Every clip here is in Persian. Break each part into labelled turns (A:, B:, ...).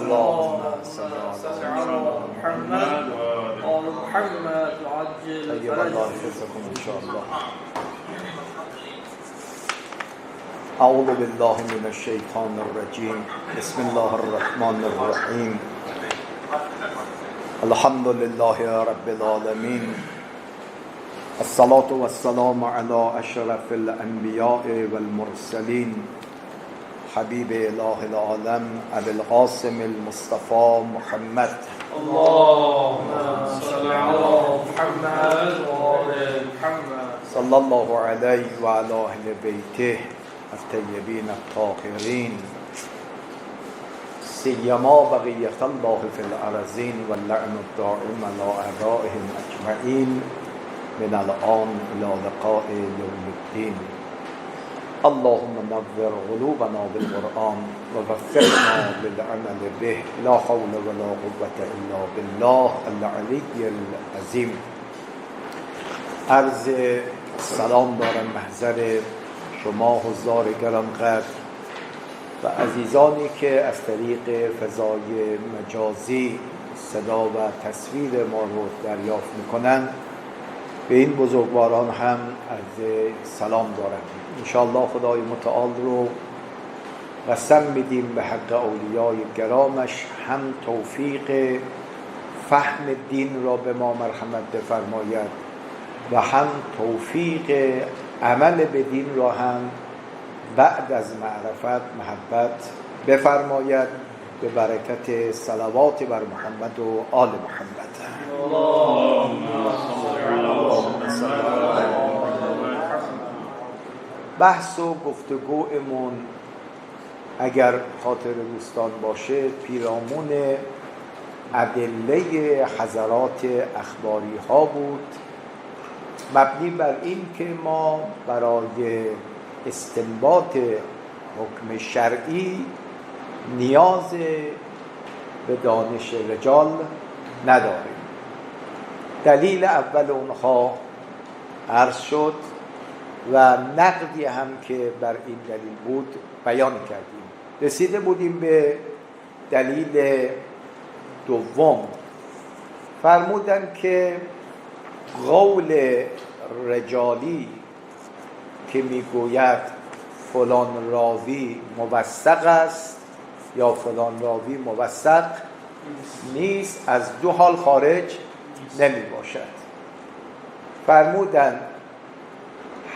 A: اللهم صل على محمد
B: وآل محمد وعجل
A: طيب الله يحفظكم إن شاء الله. أعوذ بالله من الشيطان الرجيم. بسم الله الرحمن الرحيم. الحمد لله رب العالمين. الصلاة والسلام على أشرف الأنبياء والمرسلين حبيب إله العالم أبي القاسم المصطفى محمد.
B: اللهم صل على محمد وآل محمد
A: صلى الله عليه وعلى أهل بيته الطيبين الطاهرين سيما بقية الله في الأرضين واللعن الدائم على أعدائهم أجمعين من الآن إلى لقاء يوم الدين. اللهم نور قلوبنا بالقرآن ووفقنا للعمل به. لا حول ولا قوة إلا بالله العلي العظيم. عرض سلام دارم محضر شما حضار گرانقدر و عزیزانی که از طریق فضای مجازی صدا و تصویر ما رو دریافت میکنن. به این بزرگواران هم از سلام دارم. انشاءالله خدای متعال رو قسم میدیم به حق اولیای گرامش هم توفیق فهم دین را به ما مرحمت بفرماید و هم توفیق عمل به دین را هم بعد از معرفت محبت بفرماید به برکت صلوات بر محمد و آل محمد. بحث و گفتگومون اگر خاطر دوستان باشه پیرامون ادله حضرات اخباری ها بود، مبنی بر این که ما برای استنباط حکم شرعی نیاز به دانش رجال نداریم. دلیل اول اونها عرض شد و نقدی هم که بر این دلیل بود بیان کردیم. رسیده بودیم به دلیل دوم. فرمودن که قول رجالی که میگوید فلان راوی موثق است یا فلان راوی موثق نیست از دو حال خارج نمی باشد. فرمودن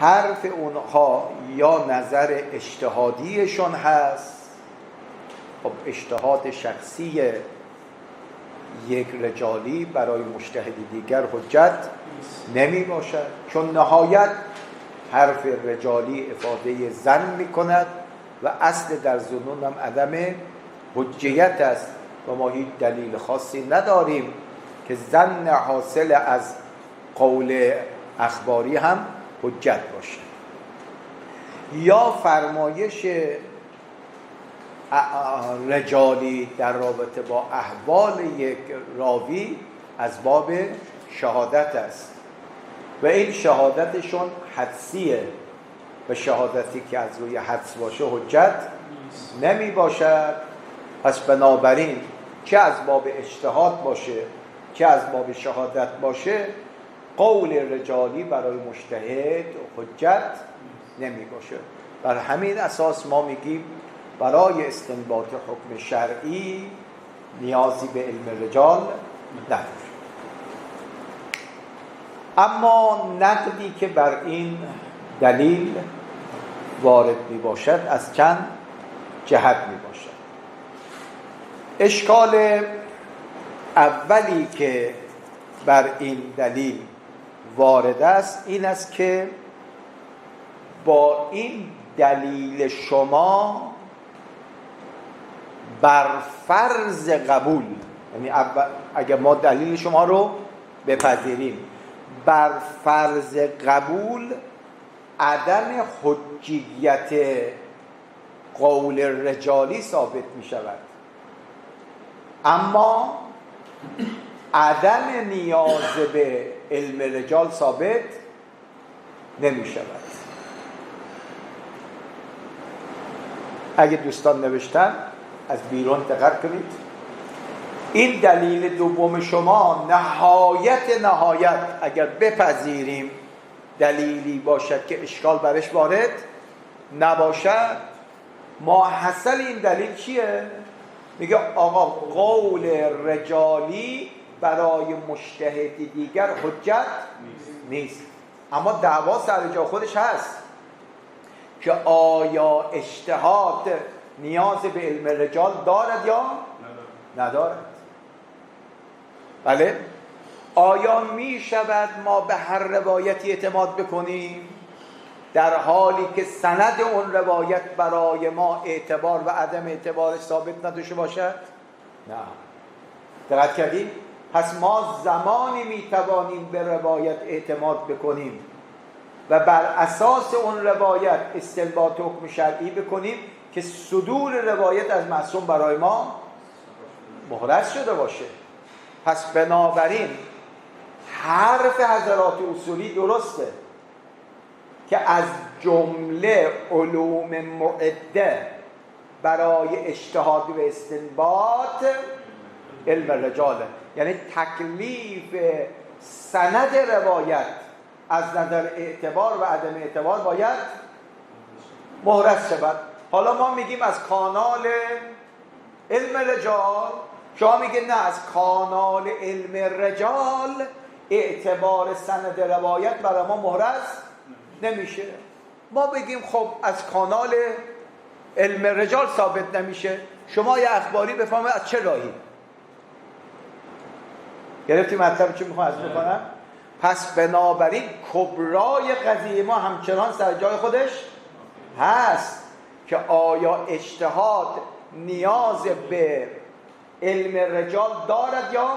A: حرف اونها یا نظر اجتهادیشون هست. خب اجتهاد شخصی یک رجالی برای مجتهد دیگر حجت نمی باشد، چون نهایت حرف رجالی افاده ظن می کند و اصل در ظنون هم عدم حجیت است و ما هیچ دلیل خاصی نداریم که ظن حاصل از قول اخباری هم حجت باشه. یا فرمایش رجالی در رابطه با احوال یک راوی از باب شهادت است و این شهادتشون حدسیه و شهادتی که از روی حدس باشه حجت نمی باشد. پس بنابراین چه از باب اجتهاد باشه چه از باب شهادت باشه قول رجالی برای مجتهد حجت نمی باشه. بر همین اساس ما میگیم برای استنباط حکم شرعی نیازی به علم رجال نداره. اما نقدی که بر این دلیل وارد می باشد از چند جهت می باشد. اشکال اولی که بر این دلیل وارد است این است که با این دلیل شما بر فرض قبول، یعنی اگر ما دلیل شما رو بپذیریم بر فرض قبول عدم حجیت قول رجالی ثابت می شود، اما عدم نیاز به علم رجال ثابت نمی شود. اگه دوستان نوشتن از بیرون دقت کنید. این دلیل دوم شما نهایت اگر بپذیریم دلیلی باشد که اشکال برش وارد نباشد، ماحصل این دلیل چیه؟ میگه آقا قول رجالی برای مجتهد دیگر حجت نیست. اما دعوا سر جا خودش هست که آیا اجتهاد نیاز به علم رجال دارد یا ندارد. بله، آیا می شود ما به هر روایتی اعتماد بکنیم در حالی که سند اون روایت برای ما اعتبار و عدم اعتبارش ثابت نداشته باشد؟ نه. دقت کردید؟ پس ما زمانی می توانیم به روایت اعتماد بکنیم و بر اساس اون روایت استنباط حکم شرعی بکنیم که صدور روایت از معصوم برای ما محرز شده باشه. پس بنابراین حرف حضرات اصولی درسته که از جمله علوم معده برای اجتهاد و استنباط علم رجاله، یعنی تکلیف سند روایت از نظر اعتبار و عدم اعتبار باید محرز شود. حالا ما میگیم از کانال علم رجال، شما میگه نه، از کانال علم رجال اعتبار سند روایت برای ما محرز نمیشه. ما بگیم خب از کانال علم رجال ثابت نمیشه، شما یه اخباری بفهمید از چه راهی. گرفتی مطلب چی میخوام از بکنم؟ پس بنابراین کبرای قضیه ما همچنان سر جای خودش هست که آیا اجتهاد نیاز به علم رجال دارد یا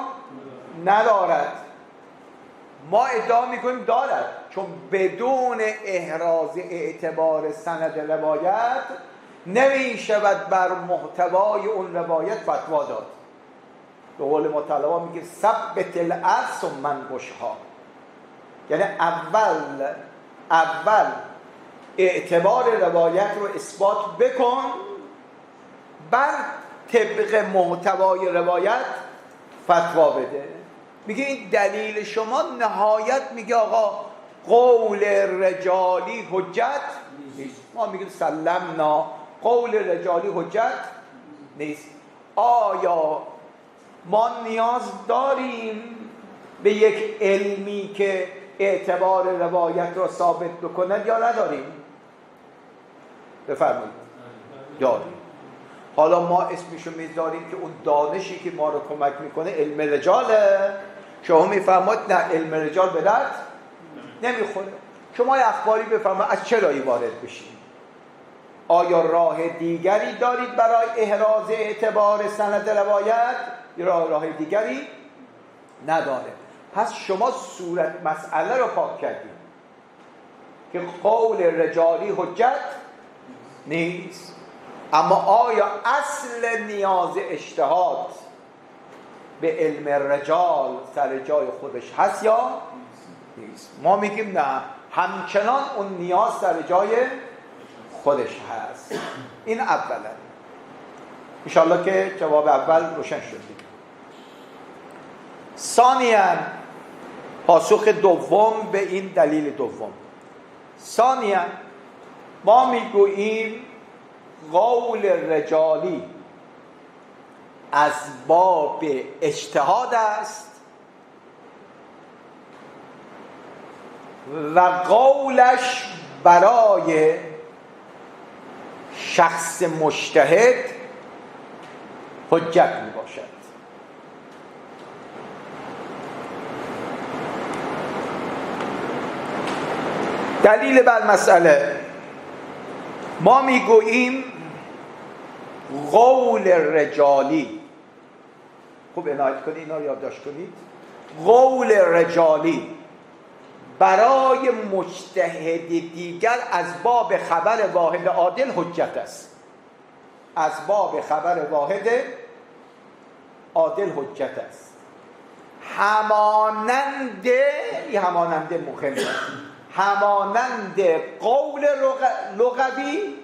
A: ندارد. ما ادعا میکنیم دارد، چون بدون احراز اعتبار سند روایت نمیشود بر محتوای اون روایت فتوا داد. به قول مطلبا میگه ثبت الاصل من گشها، یعنی اول اعتبار روایت رو اثبات بکن، بعد طبق محتوای روایت فتوا بده. میگه این دلیل شما نهایت میگه آقا قول رجالی حجت نیست. ما میگیم سلمنا، قول رجالی حجت نیست. آیا ما نیاز داریم به یک علمی که اعتبار روایت را ثابت بکند یا نداریم؟ بفرمایید. داریم. حالا ما اسمشو میذاریم که اون دانشی که ما رو کمک میکنه علم رجاله. شما میفرمایید نه، علم رجال به درد نمیخوره. شما یه اخباری بفرمایید از چه راهی وارد بشید. آیا راه دیگری دارید برای احراز اعتبار سند روایت یا راه دیگری نداره؟ پس شما صورت مسئله رو پاک کردید که قول رجالی حجت نیست. اما آیا اصل نیاز اجتهاد به علم رجال سر جای خودش هست یا نیست؟ ما میگیم نه، همچنان اون نیاز سر جای خودش هست. این اولا. انشاءالله که جواب اول روشن شد. ثانیاً پاسخ دوم به این دلیل دوم. ثانیاً ما میگوییم قول رجالی از باب اجتهاد است و قولش برای شخص مجتهد حجت می باشد. دلیل بر مسئله ما میگوییم قول رجالی، خوب عنایت کنید اینا رو یادداشت کنید، قول رجالی برای مجتهد دیگر از باب خبر واحد عادل حجت است. از باب خبر واحد عادل حجت است. همانند مهم، همانند قول لغوی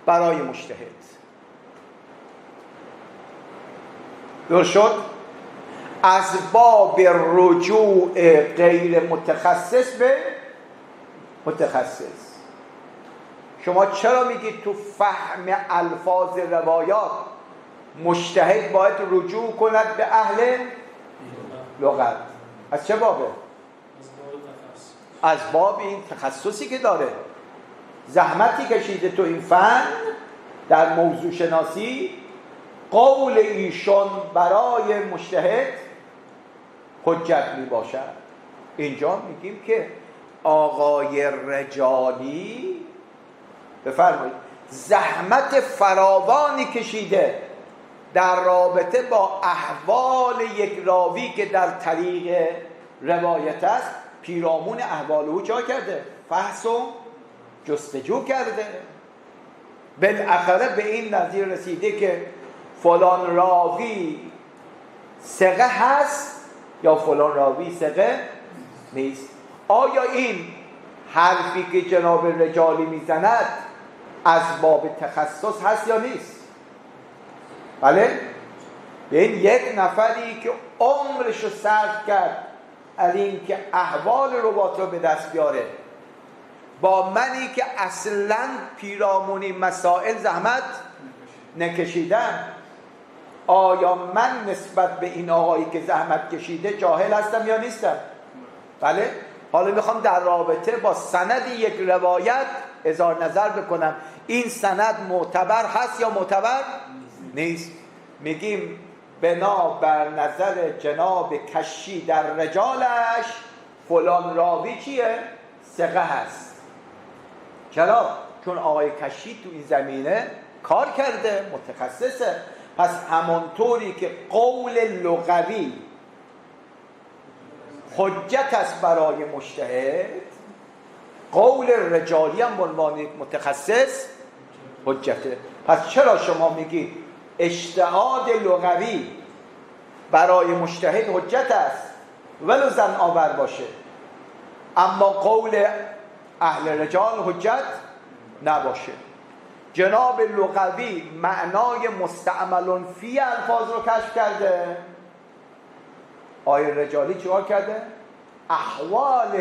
A: برای مجتهد. درست شد؟ از باب رجوع غیر متخصص به متخصص. شما چرا میگید تو فهم الفاظ روایات مجتهد باید رجوع کند به اهل لغت؟ از چه بابه؟ از باب این تخصصی که داره، زحمتی کشیده تو این فن در موضوع شناسی. قول ایشون برای مجتهد حجت می باشد. اینجا میگیم که آقای رجالی بفرمایید زحمت فراوانی کشیده در رابطه با احوال یک راوی که در طریق روایت است، پیرامون احوال او چا کرده؟ فحص و جستجو کرده. بالاخره به این نظیر رسیده که فلان راوی ثقه هست یا فلان راوی ثقه نیست. آیا این حرفی که جناب رجالی میزند از باب تخصص هست یا نیست؟ بله؟ به این یک نفری که عمرش رو صرف کرد از این که احوال روات رو به دست بیاره، با منی که اصلاً پیرامونی مسائل زحمت نکشیدم، آیا من نسبت به این آقایی که زحمت کشیده جاهل هستم یا نیستم؟ بله؟ حالا میخوام در رابطه با سند یک روایت اظهار نظر بکنم، این سند معتبر هست یا معتبر نیست. میگیم بنا بر نظر جناب کشی در رجالش فلان راوی چیه؟ ثقه هست. چرا؟ چون آقای کشی تو این زمینه کار کرده، متخصصه. پس همانطوری که قول لغوی حجت است برای مجتهد، قول رجالی هم به عنوان یک متخصص حجته. پس چرا شما میگید اجتهاد لغوی برای مجتهد حجت است ولو زن آور باشه، اما قول اهل رجال حجت نباشه؟ جناب لغوی معنای مستعمل فی الفاظ رو کشف کرده، آیه رجالی چیکار کرده؟ احوال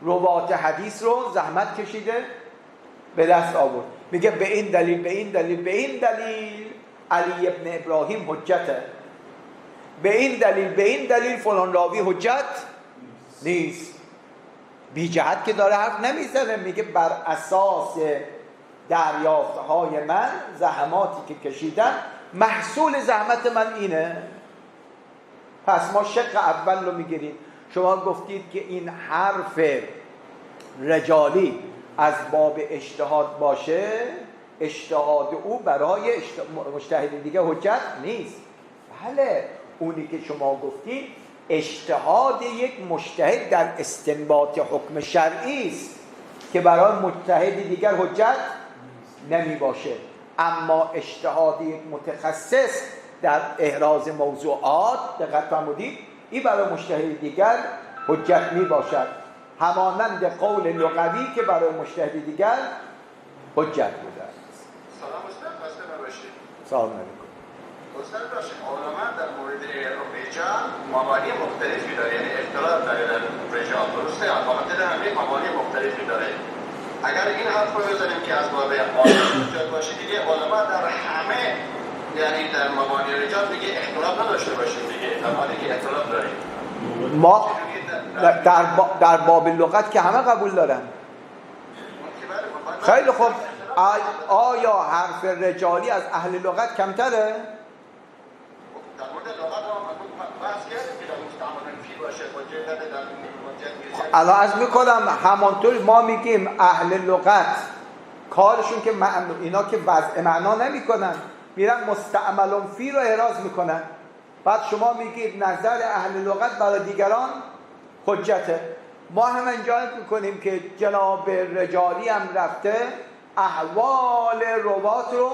A: روات حدیث رو زحمت کشیده به دست آورد. میگه به این دلیل به این دلیل به این دلیل علی ابن ابراهیم حجته، به این دلیل به این دلیل فلان راوی حجت نیست. بی جهت که داره حرف نمیزنه، میگه بر اساس دریافتهای من، زحماتی که کشیدم، محصول زحمت من اینه. پس ما شق اول رو میگیریم. شما گفتید که این حرف رجالی از باب اجتهاد باشه، اجتهاد او برای مجتهد دیگه حجت نیست. بله، اونی که شما گفتید اجتهاد یک مجتهد در استنباط حکم شرعی است که برای مجتهد دیگر حجت نمی باشه، اما اجتهاد یک متخصص در احراز موضوعات، دقت فرمودید، این برای مجتهد دیگر حجت می باشد، همانند قول لغوی که برای مجتهد دیگر حجت بوده است.
C: سلام استاد، خسته نباشید.
A: سلام علیکم.
C: استاد باشید، علما در مورد رجال مبانی مختلفی داره، یعنی اختلاف داره در رجال، درسته؟ البته در همه مبانی مختلفی داره. اگر این حرف رو بزنیم که از باب رجال باشه، دیگه علما در همه، یعنی در مبانی رجال دیگه اختلاف نداشته باشیم دیگه، در حالی که اختلاف داریم.
A: ما در باب لغت که همه قبول دارن. خیلی خوب، آیا حرف رجالی از اهل لغت کمتره؟
C: در مورد لغت هم بحث کردیم که در مستعمل فی باشه، حجت در حجت.
A: الان عرض میکنم همانطور ما میگیم اهل لغت کارشون که اینا که وضع معنا نمیکنن، میرن مستعمل فی رو احراز میکنن. بعد شما میگید نظر اهل لغت برای دیگران حجته. ما هم اینجا میکنیم که جناب رجالی هم رفته احوال روات رو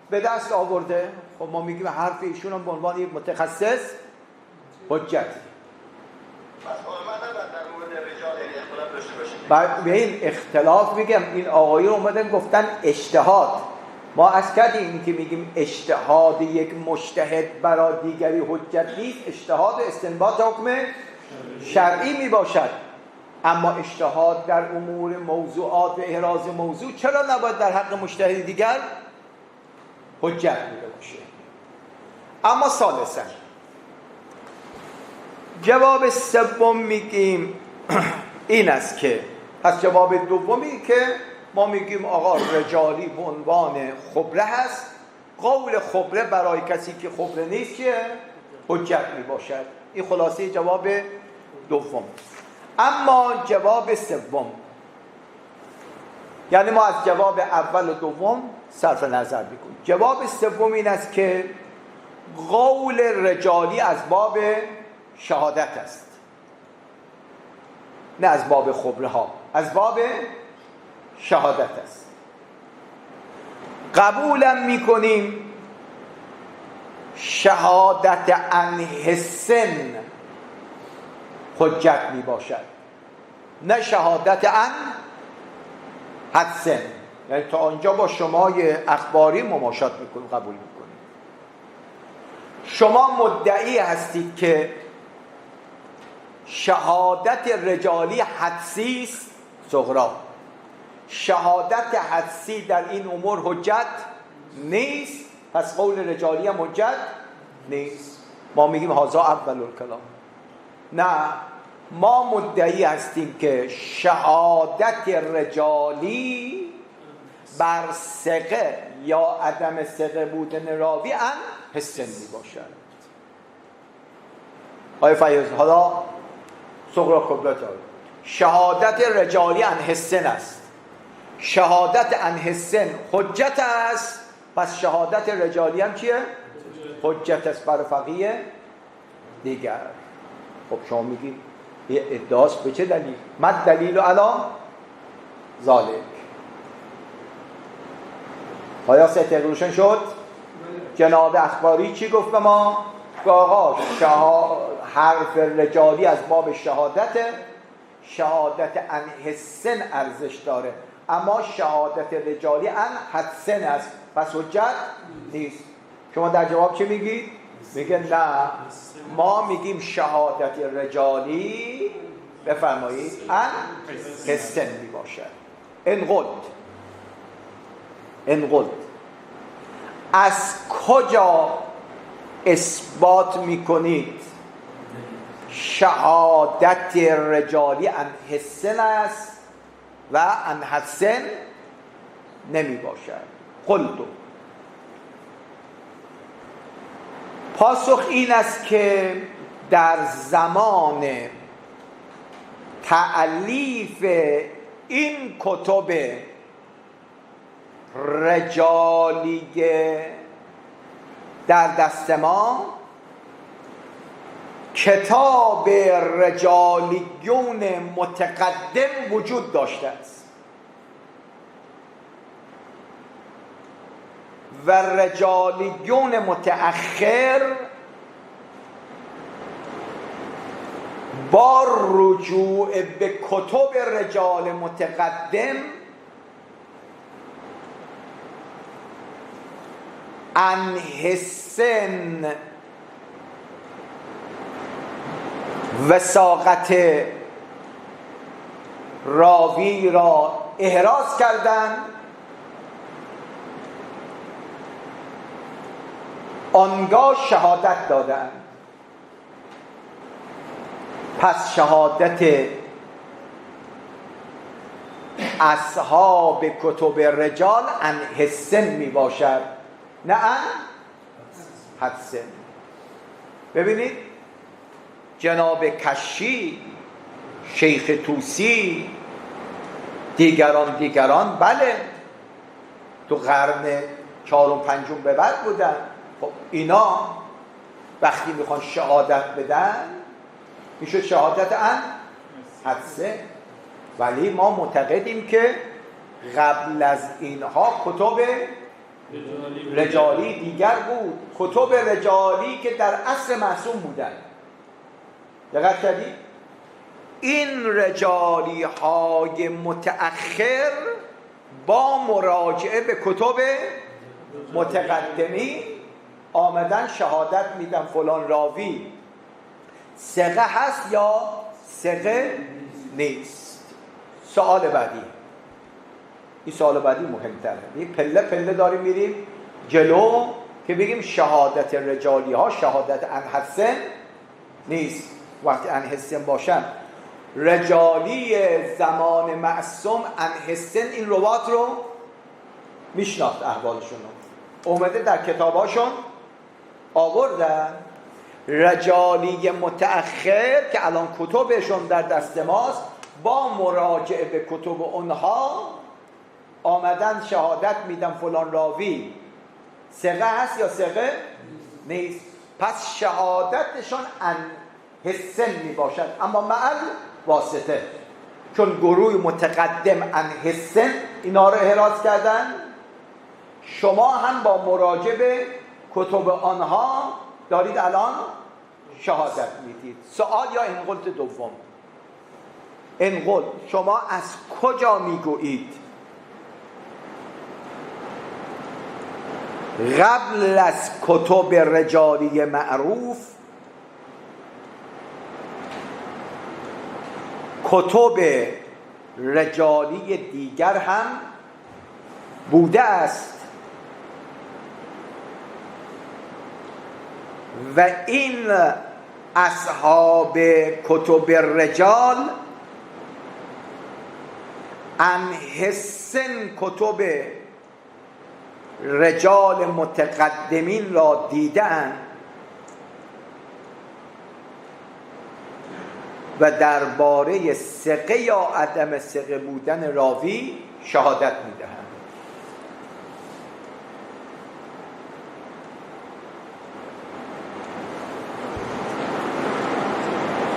A: به دست آورده. خب ما میگیم حرف ایشون هم به عنوان یک متخصص حجته. به این اختلاف میگم این آقایی رو اومدن گفتن اجتهاد ما از کردیم که میگیم اجتهاد یک مجتهد برای دیگری حجت نیست، اجتهاد استنباط حکم شرعی میباشد. اما اجتهاد در امور موضوعات و احراز موضوع چرا نباید در حق مجتهد دیگر حجت بوده باشه؟ اما ثالثا جواب سوم میگیم این است که پس جواب دومی که ما میگیم آقا رجالی به عنوان خبره هست، قول خبره برای کسی که خبره نیست که حجت میباشد. این خلاصه جواب دوم. اما جواب سوم، یعنی ما از جواب اول و دوم صرف نظر میکنیم. جواب سوم این است که قول رجالی از باب شهادت است، نه از باب خبره ها، از باب شهادت است. قبولم میکنیم شهادت عن حسن حجت میباشد، نه شهادت عن حدسن. یعنی تا آنجا با شمای اخباری مماشات میکنیم، قبول میکنیم. شما مدعی هستید که شهادت رجالی حدسی است صغرا، شهادت حدسی در این امور حجت نیست، پس قول رجالی هم حجت نیست. ما میگیم هذا اول الکلام. نه، ما مدعی هستیم که شهادت رجالی بر ثقه یا عدم ثقه بودن راوی ان حسن می باشد. آیا فیض حالا صغرا کبرا جاوید. شهادت رجالی ان حسن است، شهادت ان حسن حجت است، پس شهادت رجالی هم چیه؟ حجت است بر فقیه دیگر. خب شما میگید یه ادعاست، به چه دلیل؟ مد دلیل علی ذالک. آیا سطح روشن شد؟ جناب اخباری چی گفت به ما؟ که آقا حرف رجالی از باب شهادت ان حسن ارزش داره، اما شهادت رجالی ان حدسن است، پس حجت نیست. شما در جواب چی میگید؟ میگه نه، ما میگیم شهادت رجالی بفرمایید ان حسن میباشد. انقلد از کجا اثبات میکنید شهادت رجالی ان حسن است و ان حسن نمی باشد؟ قلتو، پاسخ این است که در زمان تألیف این کتب رجالیه در دست ما، کتاب رجالیون متقدم وجود داشته است و رجالیون متأخر با رجوع به کتب رجال متقدم ان حسن وثاقت راوی را احراز کردند، آنگاه شهادت دادند. پس شهادت اصحاب کتب رجال ان حسن می باشد، نه ان حدسن. ببینید جناب کشی، شیخ توسی، دیگران بله تو قرن 4 و 5 به بعد بودن. خب اینا وقتی میخوان شهادت بدن میشه شهادت ان حدسه، ولی ما معتقدیم که قبل از اینها کتب رجالی دیگر بود، کتب رجالی که در عصر معصوم بودن. دقت کردید؟ این رجالی های متأخر با مراجعه به کتب متقدمین آمدن شهادت میدن فلان راوی ثقه هست یا ثقه نیست. سوال بعدی، این سوال بعدی مهمتره. این پله پله داریم میریم جلو که بگیم شهادت رجالی ها شهادت انحسن نیست. وقتی انحسن باشن رجالی زمان معصوم انحسن این روات رو میشناخت، احوالشون رو اومده در کتاباشون آوردن. رجالی متأخر که الان کتبشون در دست ماست با مراجعه به کتب اونها آمدن شهادت میدن فلان راوی ثقه هست یا ثقه نیست. پس شهادتشون انحسن میباشد اما معل واسطه، چون گروه متقدم انحسن اینا رو احراز کردن. شما هم با مراجعه به کتب آنها دارید الان شهادت میدید. سوال یا انقلت دوم، انقل شما از کجا میگویید قبل از کتب رجالی معروف کتب رجالی دیگر هم بوده است و این اصحاب کتب رجال انحسن کتب رجال متقدمین را دیدن و درباره ثقه یا عدم ثقه بودن راوی شهادت میدهند.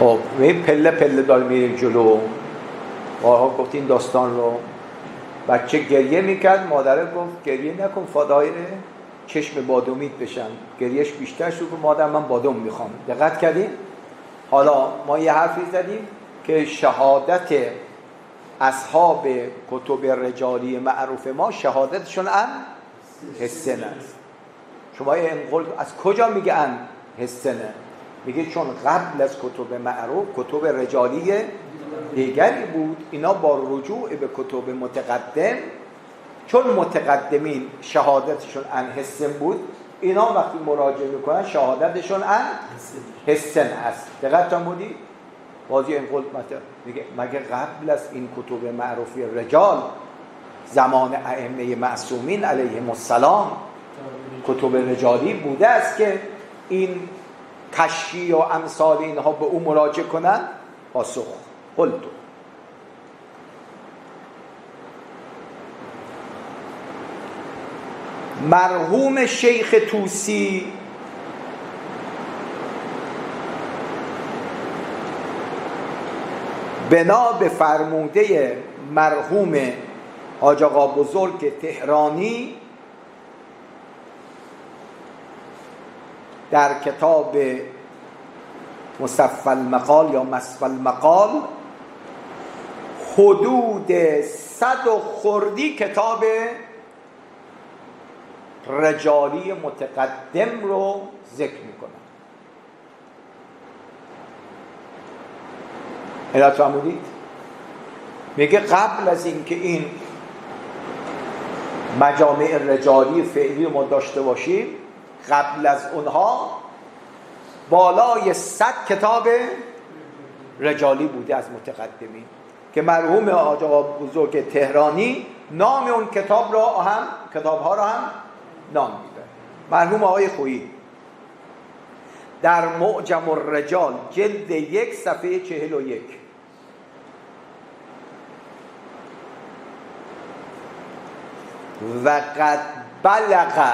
A: خب پله پله داریم میریم جلو. بارها گفتین داستان رو. بچه گریه میکرد، مادره گفت گریه نکن فدای چشم بادومیت بشن. گریهش بیشتر شد، مادر من بادوم میخوام. دقت کردین؟ حالا ما یه حرفی زدیم که شهادت اصحاب کتب رجالی معروف ما شهادتشون حسن است. شما انقل از کجا میگه حسنه؟ میگه چون قبل از کتب معروف کتب رجالی دیگری بود، اینا با رجوع به کتب متقدم چون متقدمین شهادتشون حسن بود، اینا وقتی مراجعه میکنن شهادتشون حسن است. دقت بودی؟ بازی این قلت میگه مگه قبل از این کتب معروفی رجال زمان ائمه معصومین علیهم السلام کتب رجالی بوده است که این کشی و امثال اینها به او مراجعه کنن؟ پاسخ قلت مرحوم شیخ طوسی بنا به فرموده مرحوم حاج آقا بزرگ تهرانی در کتاب مصفى المقال یا مصفى المقال حدود 100 و خردی کتاب رجالی متقدم رو ذکر میکنن. علت فرمودید؟ میگه قبل از اینکه این مجامع رجالی فعلی ما داشته باشیم، قبل از اونها بالای 100 کتاب رجالی بوده از متقدمین که مرحوم حاج آقا بزرگ تهرانی نام اون کتابها را هم نام میده. مرحوم آقای خویی در معجم الرجال جلد 1 صفحه 41 و قد بلغ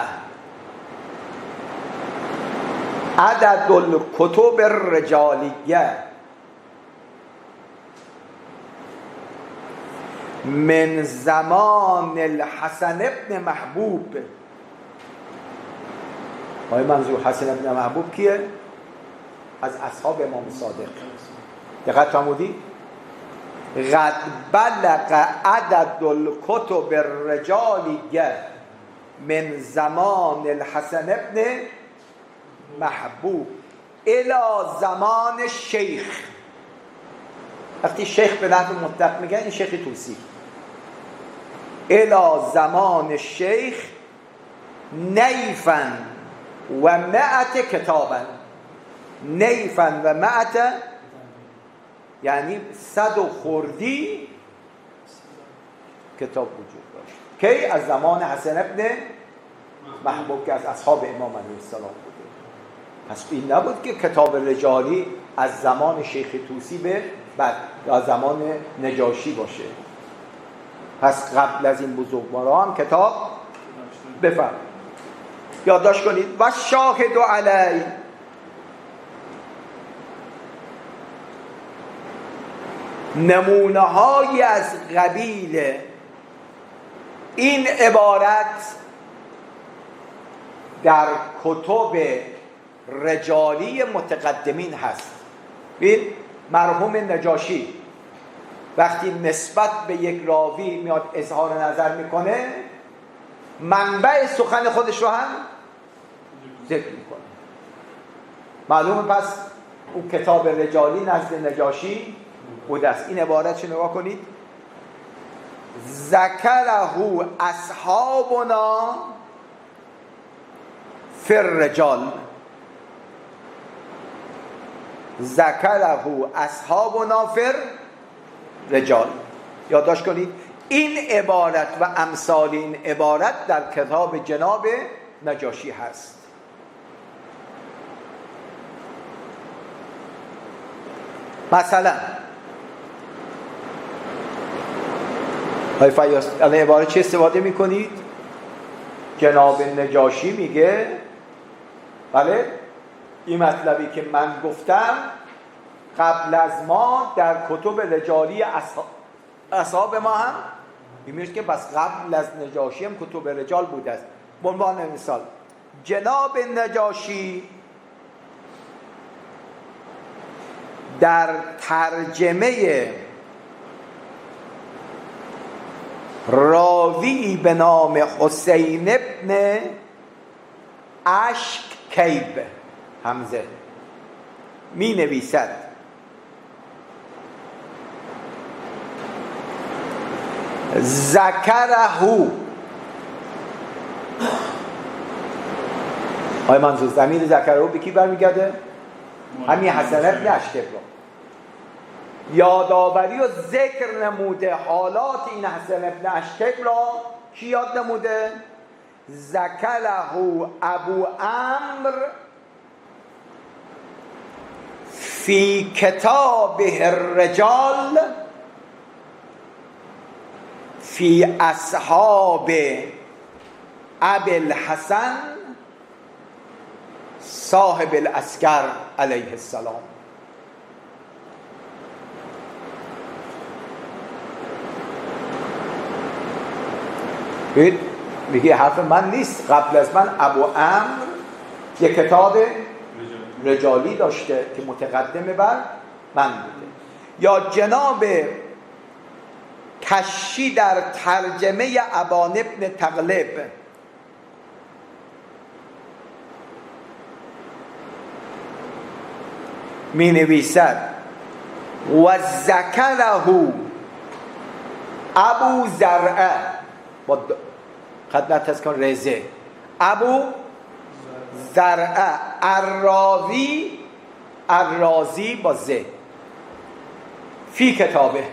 A: عدد الکتب الرجالیه من زمان الحسن ابن محبوب. آیا منظور حسن ابن محبوب کیه؟ از اصحاب امام صادق. دقت فرمودید؟ قد بلغ عدد الکتب الرجالیه من زمان الحسن ابن محبوب الی زمان الشیخ. وقتی شیخ به لحظه مطلق میگن این شیخ طوسی. الی زمان الشیخ نیفا و مئت کتابا. نیفا و مئت یعنی 100 و خردی کتاب وجود داشت. کی؟ از زمان حسن ابن محبوب که از اصحاب امام علیه السلام بوده. پس این نبود که کتاب رجالی از زمان شیخ طوسی به بعد یا زمان نجاشی باشه. پس قبل از این بزرگواران کتاب بفرمایید. یادداشت کنید. و شاهد علی، نمونه های از قبیل این عبارت در کتب رجالی متقدمین هست. ببین مرحوم نجاشی وقتی نسبت به یک راوی میاد اظهار نظر میکنه، منبع سخن خودش رو هم ذکر میکنه. معلومه پس اون کتاب رجالی نزد نجاشی بوده است. این عبارت رو نگاه کنید. ذکره اصحابنا فی الرجال. ذکره اصحابنا فی الرجال. یادداشت کنید این عبارت و امثال این عبارت در کتاب جناب نجاشی هست. مثلا های فیاض الان عبارت چه استفاده میکنید؟ جناب نجاشی میگه بله این مطلبی که من گفتم قبل از ما در کتب رجالی اصحاب ما هم میشه که بس قبل از نجاشی هم کتب رجال بوده است. به عنوان مثال جناب نجاشی در ترجمه راوی به نام حسین ابن اشکیب حمزه می نویسد ذکره. آیا منظور ضمیر ذکره به کی برمیگرده؟ همین حسن ابن اشکیب رو یادآوری و ذکر نموده. حالات این حسن ابن اشکیب را کی یاد نموده؟ ذکره ابو عمرو فی کتابه الرجال فی اصحاب ابی الحسن صاحب العسکر علیه السلام. میگه حرف من نیست. قبل از من ابو عمرو یک کتاب رجالی داشته که متقدمه بر من بوده. یا جناب کشی در ترجمه ابان ابن تغلب می نویسد و ذکره ابو زرعه با خط نتس کن رزه ابو زرعه الرازی با زه فی کتابه.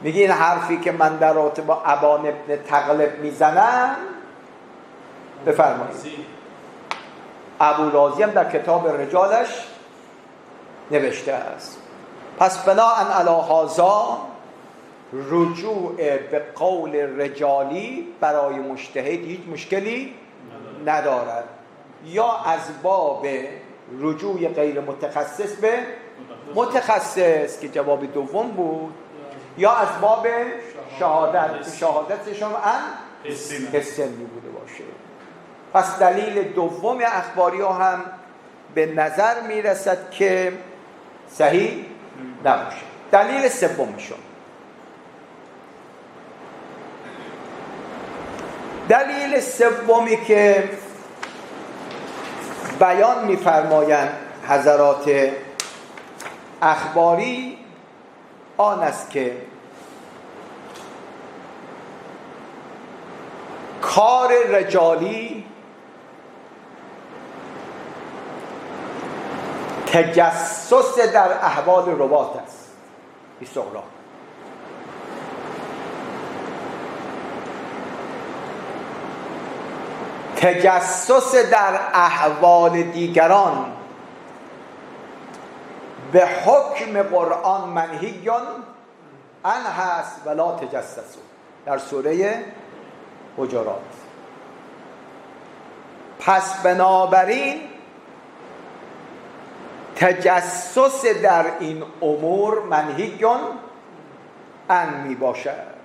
A: میگه این حرفی که من در رابطه با ابان ابن تغلب میزنم بفرمایید ابو رازی هم در کتاب رجالش نوشته است. پس بناء علی هذا رجوع به قول رجالی برای مجتهد هیچ مشکلی ندارد. یا از باب رجوع غیر متخصص به متخصص که جواب دوم بود، یا از باب شهادتشون حسنی بوده باشه. پس دلیل دوم اخباری ها هم به نظر میرسد که صحیح نباشه. دلیل سومشون دلیل سومی که بیان می‌فرمایند حضرات اخباری آن است که کار رجالی تجسس در احوال روات است. این سغرا تجسس در احوال دیگران به حکم قرآن منهیون ان هست ولا تجسسوا در سوره حجرات. پس بنابراین تجسس در این امور منهیون ان می باشد.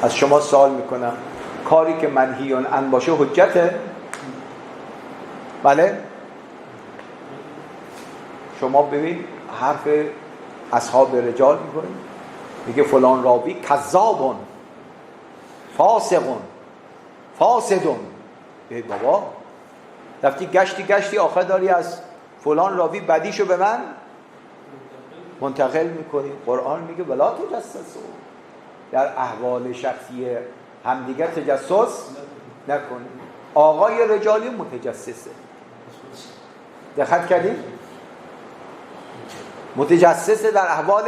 A: از شما سوال میکنم کاری که منهیون ان باشه حجته؟ بله؟ شما ببین حرف اصحاب رجال میکنید، میگه فلان راوی کذابون فاسقون فاسدون. ای بابا رفتی گشتی آخر داری از فلان راوی بدیشو به من منتقل میکنی. قرآن میگه ولا تجسسوا در احوال شخصی همدیگر تجسس نکنید. آقای رجالی متجسسه، دقت کردید؟ متجسسه در احوال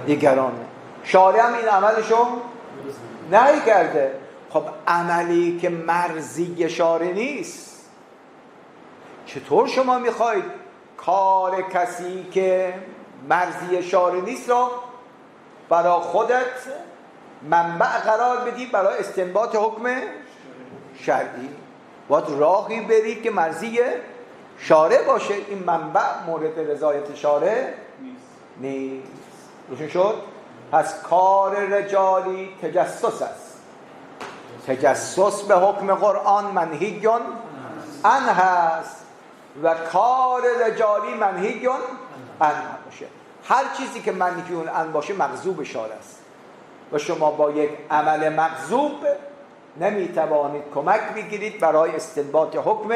A: دیگرانه. شارع هم این عملشو نهی کرده. خب عملی که مرضی شارع نیست، چطور شما میخواید کار کسی که مرضی شارع نیست را برای خودت منبع قرار بدی برای استنباط حکم شرعی؟ باید راهی برید که مرضی شارع باشه. این منبع مورد رضایت شارع نیست. روشن شد؟ پس کار رجالی تجسس است. تجسس به حکم قرآن منهیون ان هست و کار رجالی منهیون ان باشه. هر چیزی که منهیون ان باشه مغضوب شارع است و شما با یک عمل مغضوب نمیتوانید کمک بگیرید برای استنباط حکم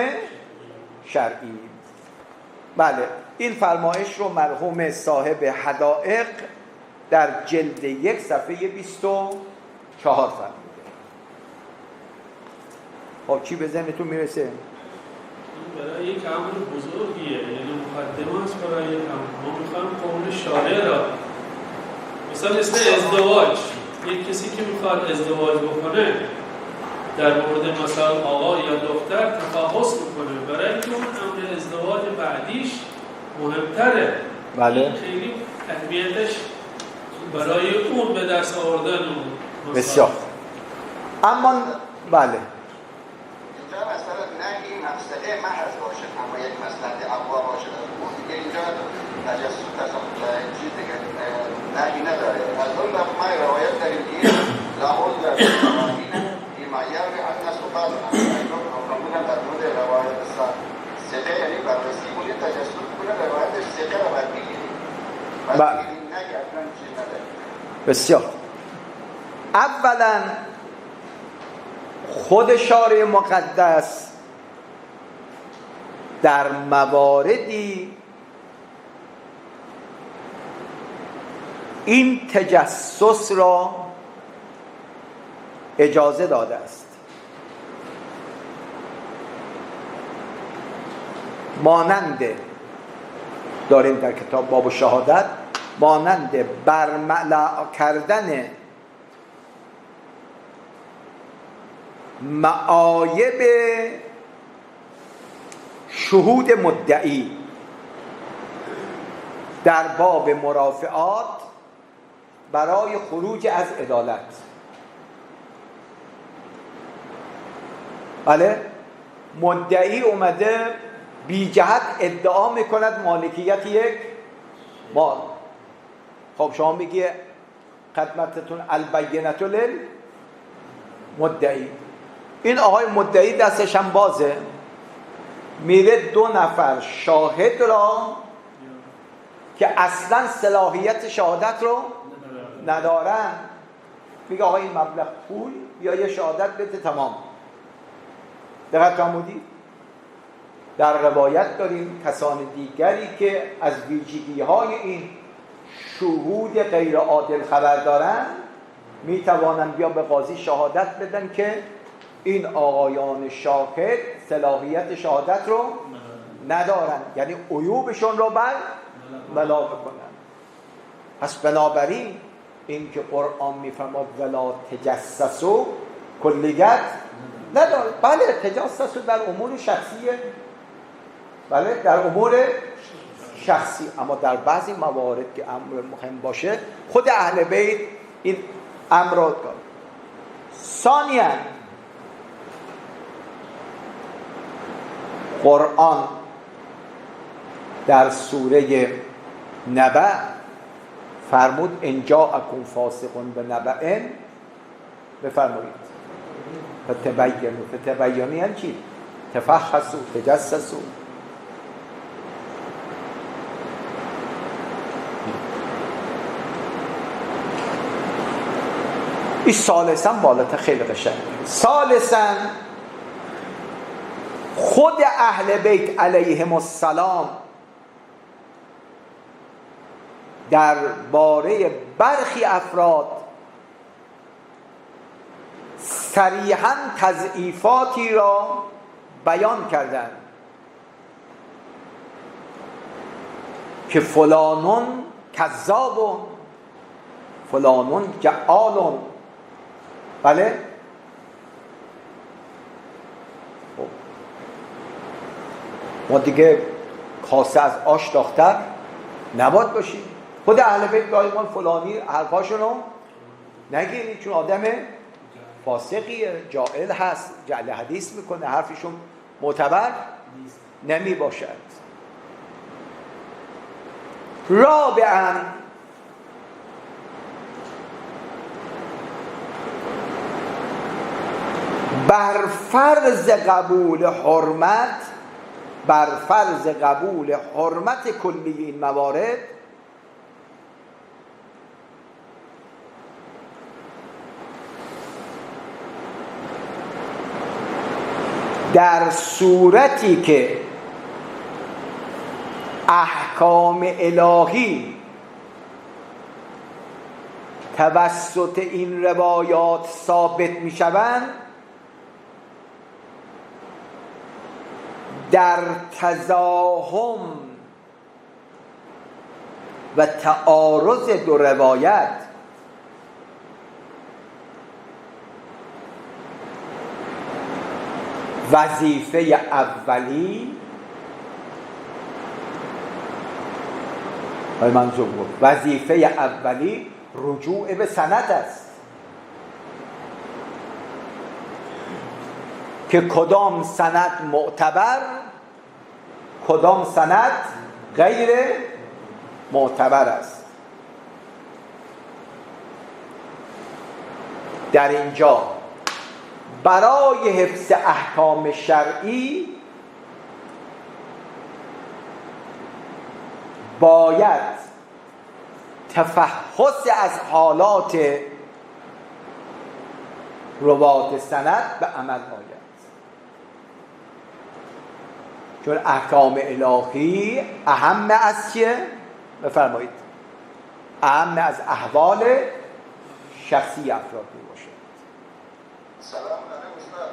A: شرعی. بله، این فرمایش رو مرحوم صاحب حدائق در جلد 1 صفحه 24 فرموده. خب چی به ذهنتون میرسه؟
B: برای یک امر بزرگیه، یعنی مقدمه است برای یک امر. ما میخوایم قول شارع را مثلا ازدواج، یک کسی که میخواد ازدواج بکنه در مورد مثلا آقا یا دختر تفحص بکنه برای اینکه اون امر ازدواج بعدیش مهمتره.
A: بله،
B: خیلی اهمیتش برای اون به دست آوردن اون
A: بسیار. اما بله
C: اینجا مثلا نه این مسئله محض باشه اما یک مسئله اقوا باشه. اون دیگه اینجا تجسس چیز دیگه نهی نداره. از اون ما روایت داریم که لاحول در قوانین این معیار به از نسل بعض نمونه در مورد روایت سقه، یعنی بررسی کنید تجسس کنید روایتش سقه رو باید بگیرید.
A: بله بسیار. اولا خود شارع مقدس در مواردی این تجسس را اجازه داده است. مانند داریم در کتاب باب شهادت، مانند برملا کردن معایب شهود مدعی در باب مرافعات برای خروج از عدالت. بله، مدعی اومده بی جهت ادعا میکند مالکیت یک مال. خب شما میگی خدمتتون البینة للمدعی. این آقای مدعی دستش هم بازه، میره 2 نفر شاهد را که اصلا صلاحیت شهادت رو ندارن، میگه آقا این مبلغ پول یا یه شهادت بده تمام. دقت فرمودید؟ در روایت داریم کسان دیگری که از ویژگی‌های این شهود غیر عادل خبر دارن میتوانند بیا به قاضی شهادت بدن که این آقایان شاهد صلاحیت شهادت رو ندارن، یعنی عیوبشون رو بلا بکنن. پس بنابراین این که قرآن میفرماد ولا تجسسوا کلیت نداره. بله تجسس در امور شخصیه، بله در امور شخصی، اما در بعضی موارد که امر مهم باشه خود اهل بیت این امر را دارن. ثانیاً قرآن در سوره نبأ فرمود ان جاءکم فاسق بنبأ، بفرمایید فتبینوا یعنی چی؟ تفحصوا تجسسوا. این ثالثاً بالاتر خیلی قشنگه. ثالثاً خود اهل بیت علیهم السلام در باره برخی افراد صریحاً تضعیفاتی را بیان کردند که فلانون کذابون، فلانون جعالون. بله ما دیگه کاسه از آش داختر نباید باشیم. خود اهل بیت گاهی فلانی حرفاشون رو نگیرید چون آدم فاسقیه، جاهل هست، جعل حدیث میکنه، حرفشون معتبر نمی باشد. رابعاً بر فرض قبول حرمت کلی این موارد در صورتی که احکام الهی توسط این روایات ثابت می شوند، در تزاحم و تعارض دو روایت وظیفه اولی رجوع به سند است که کدام سند معتبر کدام سند غیر معتبر است. در اینجا برای حفظ احکام شرعی باید تفحص از حالات روات سند به عمل آید، چون احکام الهی اهم از چیه؟ بفرمایید. اهم از احوال شخصی افراد می باشد.
C: سلام علیکم استاد.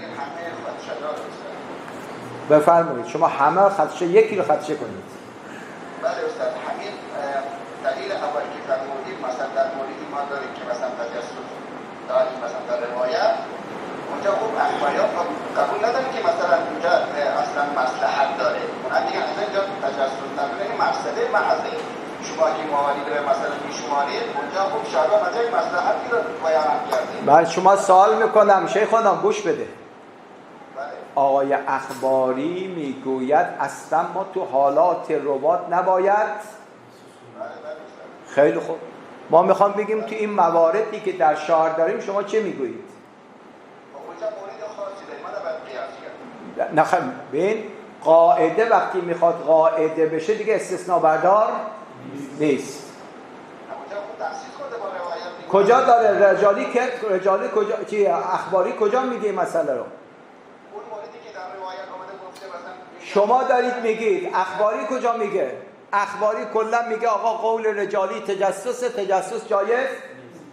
C: این همه خدشه دار است.
A: بفرمایید. شما همه خدشه یکی رو خدشه کنید.
C: بله استاد. همین دلیل اول که فرمودید مثلا در موردی ما داریم که مثلا تجسس داریم مثلا در روایت اونجا خوب احکامیات قبول نداریم که مثلا اونجا اصلا مصلحت داره. اون دیگه اصلا اینجا تجسس نداره، این مقصده محضی شما که موارد رو مثلا میشمارید اونجا خوب شاید مجای مصلحتی رو بیان کردید.
A: من شما سوال میکنم شیخ خانم گوش بده. آقای اخباری میگوید اصلا ما تو حالات روات نباید. خیلی خوب، ما میخوام بگیم تو این مواردی که در شهر داریم شما چه میگویید؟
C: اونجا مورد خاصی داریم، ما نباید قیاس کرد.
A: نخواهیم بین قاعده وقتی میخواد قاعده بشه دیگه استثناء بردار نیست. کجا داره رجالی که رجالی کجا چی اخباری کجا میگه این مسئله رو؟ شما دارید میگید اخباری کجا میگه؟ اخباری کلا میگه آقا قول رجالی تجسس جایز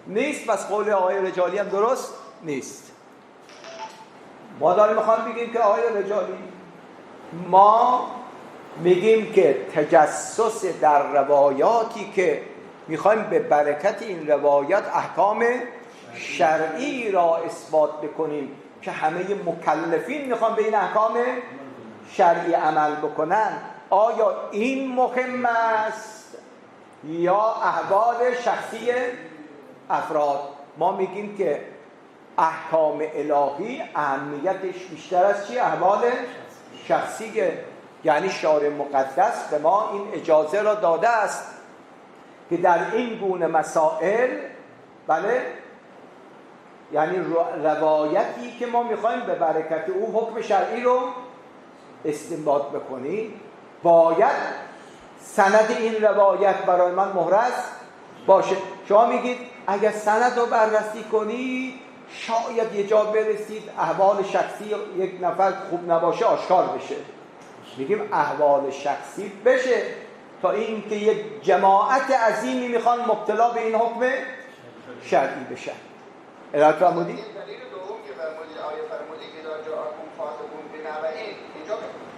A: نیست، پس قول آقای رجالی هم درست نیست. ما داریم میخوام بگیم که آقای رجالی ما میگیم که تجسس در روایاتی که میخوایم به برکت این روایات احکام شرعی را اثبات بکنیم که همه مکلفین میخوان به این احکام شرعی عمل بکنن، آیا این مهم است یا احوال شخصی افراد؟ ما میگیم که احکام الهی اهمیتش بیشتر از چی؟ احوال شخصیه. یعنی شارع مقدس به ما این اجازه را داده است که در این گونه مسائل بله یعنی روایتی که ما میخوایم به برکت او حکم شرعی رو استنباط بکنیم باید سند این روایت برای من محرز باشه. شما میگید اگر سند رو بررسی کنید شاید یه جا برسید احوال شخصی یک نفر خوب نباشه آشکار بشه. میگیم احوال شخصی بشه تا این که یک جماعت عظیمی میخوان مبتلا به این حکم شرعی بشن. ارائه فرمودید؟
C: دلیل دوم که فرمودید آیه فرمودید اذا جاءکم فاسقون بنبأ، اینجا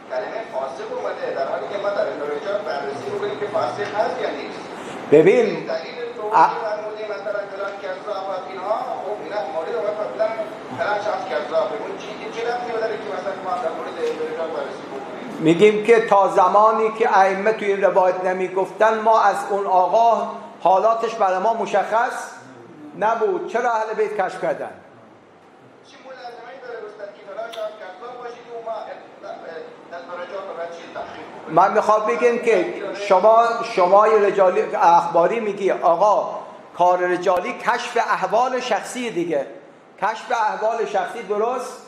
C: کلمه فاسق اومده در حالی که ما در رجال بررسی می‌کنیم که فاسق هست یا نیست.
A: ببین
C: دلیل دوم که فرمودید مثلا فلان کذاب اینها خب اینا مورد و فلان شخص کذابه، اون چی ربطی داره که مثلا ما در مورد رجال بررسی بکنیم؟
A: میگیم که تا زمانی که ائمه توی این روایت نمیگفتن ما از اون آقا حالاتش برای ما مشخص نبود. چرا اهل بیت کشف کردن؟
C: چی ملازمه‌ای داره استاد که فلان شخص کذاب باشه که ما در رجال برای چی تحقیق؟
A: من میخوام بگم که شما رجالی اخباری میگی آقا کار رجالی کشف احوال شخصی دیگه، کشف احوال شخصی درست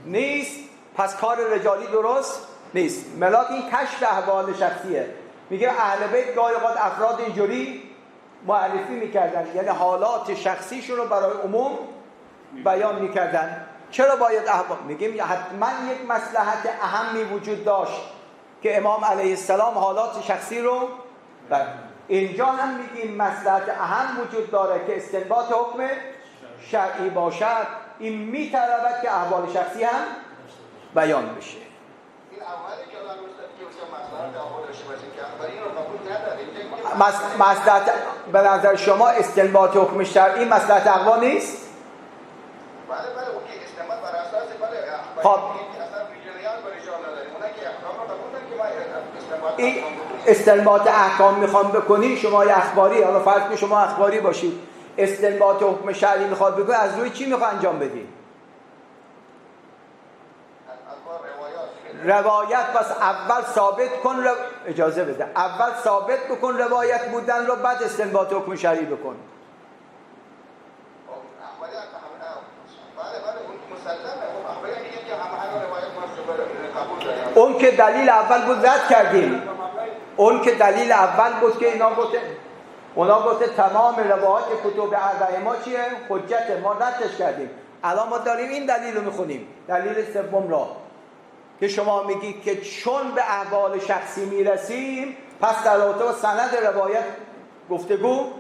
A: نیست، پس کار رجالی درست نیست. ملاک این کشف احوال شخصیه. میگه اهل بیت گاهی اوقات افراد اینجوری معرفی میکردن، یعنی حالات شخصیشون رو برای عموم بیان میکردن. چرا باید احوال؟ میگیم حتما یک مصلحت اهمی وجود داشت که امام علیه السلام حالات شخصی رو اینجا هم میگیم مصلحت اهم وجود داره که استنباط حکم شرعی باشد. این میطلبد که احوال شخصی هم بیان بشه.
C: این اولی که الان استاد که مصلحت احوال داشته باشیم که اخباری رو قبول نداره.
A: مصلحت به نظر شما استنباط حکم شرعی مصلحت اقوا نیست؟
C: بله اوکی استنباط بر اساس بله
A: خب
C: اصلا ریاضیات و رجال نداریم. اونها که احکام رو قبول دارن که ما استنباط
A: این استنباط احکام میخوام بکنی شما یه اخباری، حالا فرض کنید شما اخباری باشید، استنباط حکم شرعی میخواد بکنی، از روی چی میخواد انجام بدی؟ روایت. پس اول ثابت کن اجازه بده، اول ثابت بکن روایت بودن رو، بعد استنباط حکم شرعی بکن. اون که دلیل اول بود رد کردیم. اون که دلیل اول بود که اونا گفته تمام روایات کتب اربعه ما چیه؟ حجت، ما ردش کردیم. الان ما داریم این دلیل رو میخونیم، دلیل سوم را که شما میگید که چون به احوال شخصی میرسیم پس در رابطه با سند روایت گفتگو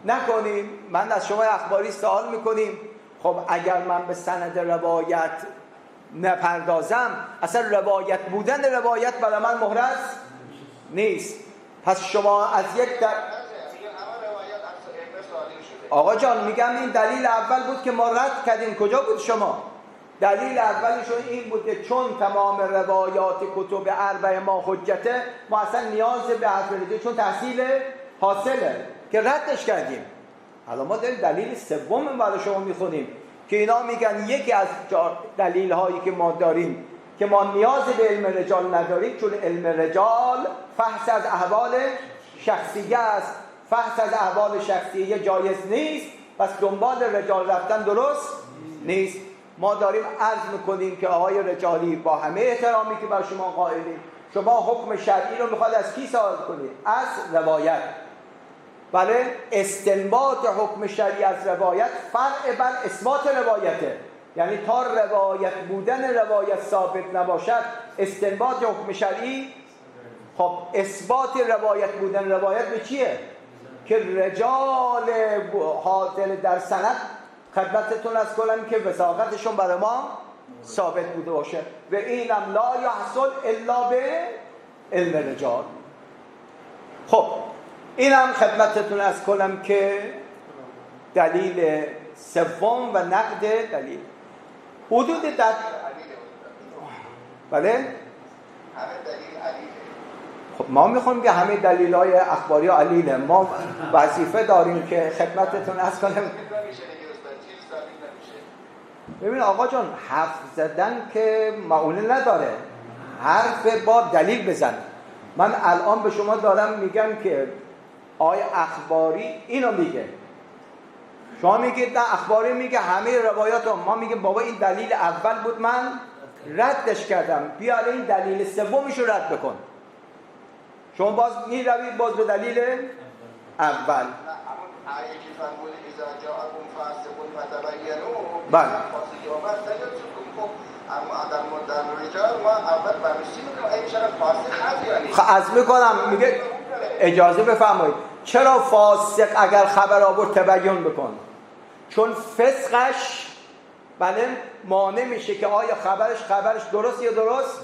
A: نکنیم. من از شما اخباری سوال میکنیم خب اگر من به سند روایت نپردازم اصلا روایت بودن روایت برای من محرز نیست. پس شما از یک آقا جان میگم این دلیل اول بود که ما رد کردیم. کجا بود شما؟ دلیل اولشون این بود که چون تمام روایات کتب اربعه ما حجته، ما اصلا نیاز به حرف نداریم چون تحصیل حاصله که ردش کردیم. حالا ما داریم دلیل سوم برای شما میخونیم که اینا میگن یکی از دلیل هایی که ما داریم که ما نیاز به علم رجال نداریم چون علم رجال فحص از احوال شخصیه است. فحص از احوال شخصیه جایز نیست، پس دنبال رجال رفتن درست نیست. ما داریم عرض میکنیم که آقای رجالی با همه احترامی که بر شما قائلیم، شما حکم شرعی رو میخواد از کی صادر کنید؟ از روایت. بله، استنباط حکم شرعی از روایت فرع بر اثبات روایته. یعنی تا روایت بودن روایت ثابت نباشد استنباط حکم شرعی. خب اثبات روایت بودن روایت به چیه؟ که رجال حاضر در سند خدمتتون از کنم که وثاقتشون برای ما ثابت بوده باشه و اینم لا یحصل الا به علم رجال. خب اینم خدمتتون از کنم که دلیل سوم و نقد دلیل حدود در بله؟
C: همه دلیل علیه.
A: خب ما میخوایم که همه دلیل‌های اخباری علیله. ما وظیفه داریم که خدمتتون از کنم. ببین آقا جان، حرف زدن که معونه نداره، حرف با دلیل بزن. من الان به شما دارم میگم که آقای اخباری اینو میگه، شما میگید نه اخباری میگه همه روایات ما میگه بابا این دلیل اول بود من ردش کردم، بیا الان این دلیل سومش رو رد بکن. شما باز میروید باز به دلیل اول. بله. عرض میکنم میگه اجازه بفرمایید. چرا فاسق اگر خبر آورد تبیین بکن؟ چون فسقش بله مانع میشه که آیا خبرش درست یا درست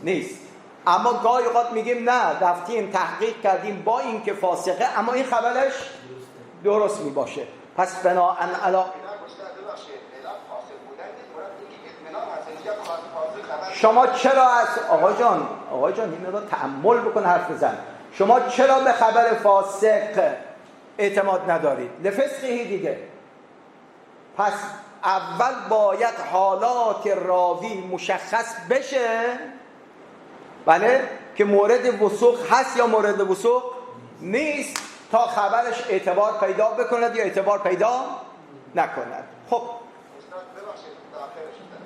A: نیست. اما گاهی اوقات میگیم نه رفتیم تحقیق کردیم با این که فاسقه اما این خبرش درست میباشه. پس بناهن علا شما چرا از آقا جان این رو تأمل بکن حرف بزن. شما چرا به خبر فاسق اعتماد ندارید؟ لفسقه دیگه. پس اول باید حالات راوی مشخص بشه بله که مورد وثوق هست یا مورد وثوق نیست تا خبرش اعتبار پیدا بکند یا اعتبار پیدا نکند. خب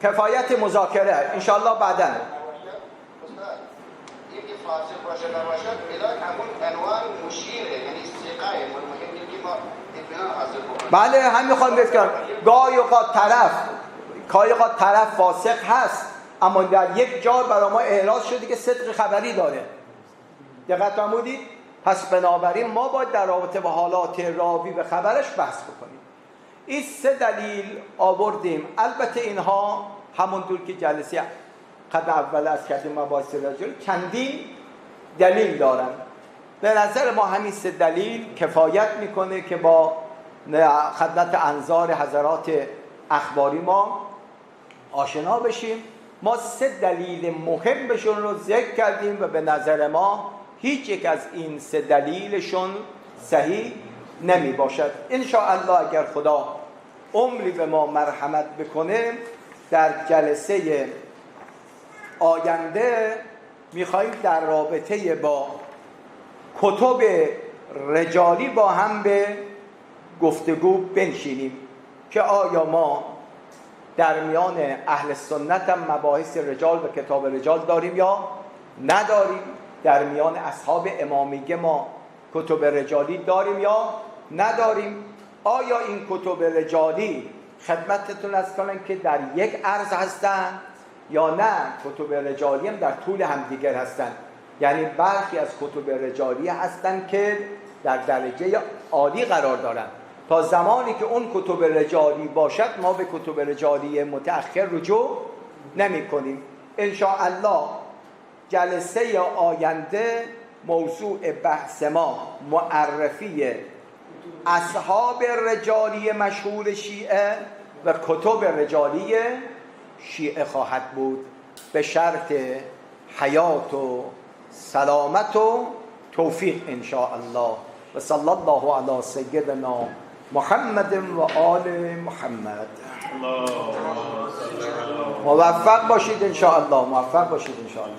A: کفایت مذاکره انشاءالله بعداً.
C: یکی فاسق باشه نباشد ملاک همون عنوان مشیره، یعنی ثقه مهم اینه که ما اطمینان حاصل کنیم.
A: بله هم میخوام بگم گاهی اوقات طرف فاسق هست اما در یک جا برای ما احراز شده که صدق خبری داره. دقت فرمودید؟ پس بنابراین ما باید در رابطه با حالات راوی به خبرش بحث بکنیم. این 3 دلیل آوردیم. البته اینها همونطور که جلسه قد اول از کردیم مباحث رجال چندین دلیل دارن. به نظر ما همین 3 دلیل کفایت میکنه که با خدمت انظار حضرات اخباری ما آشنا بشیم. ما 3 دلیل مهم بهشون رو ذکر کردیم و به نظر ما هیچ یک از این 3 دلیلشون صحیح نمی باشد. انشاءالله اگر خدا عمری به ما مرحمت بکنه در جلسه آینده میخواییم در رابطه با کتب رجالی با هم به گفتگو بنشینیم که آیا ما در میان اهل سنت هم مباحث رجال و کتاب رجال داریم یا نداریم، در میان اصحاب امامیه ما کتب رجالی داریم یا نداریم، آیا این کتب رجالی خدمتتون از کنن که در یک عرض هستن یا نه کتب رجالی هم در طول همدیگر هستن. یعنی برخی از کتب رجالی هستن که در درجه عالی قرار دارن. تا زمانی که اون کتب رجالی باشد ما به کتب رجالی متأخر رجوع نمی کنیم. انشاءالله جلسه آینده موضوع بحث ما معرفی اصحاب رجالی مشهور شیعه و کتب رجالی شیعه خواهد بود به شرط حیات و سلامت و توفیق انشاءالله. و صلی الله علی سیدنا محمد و آل محمد. موفق باشید انشاءالله.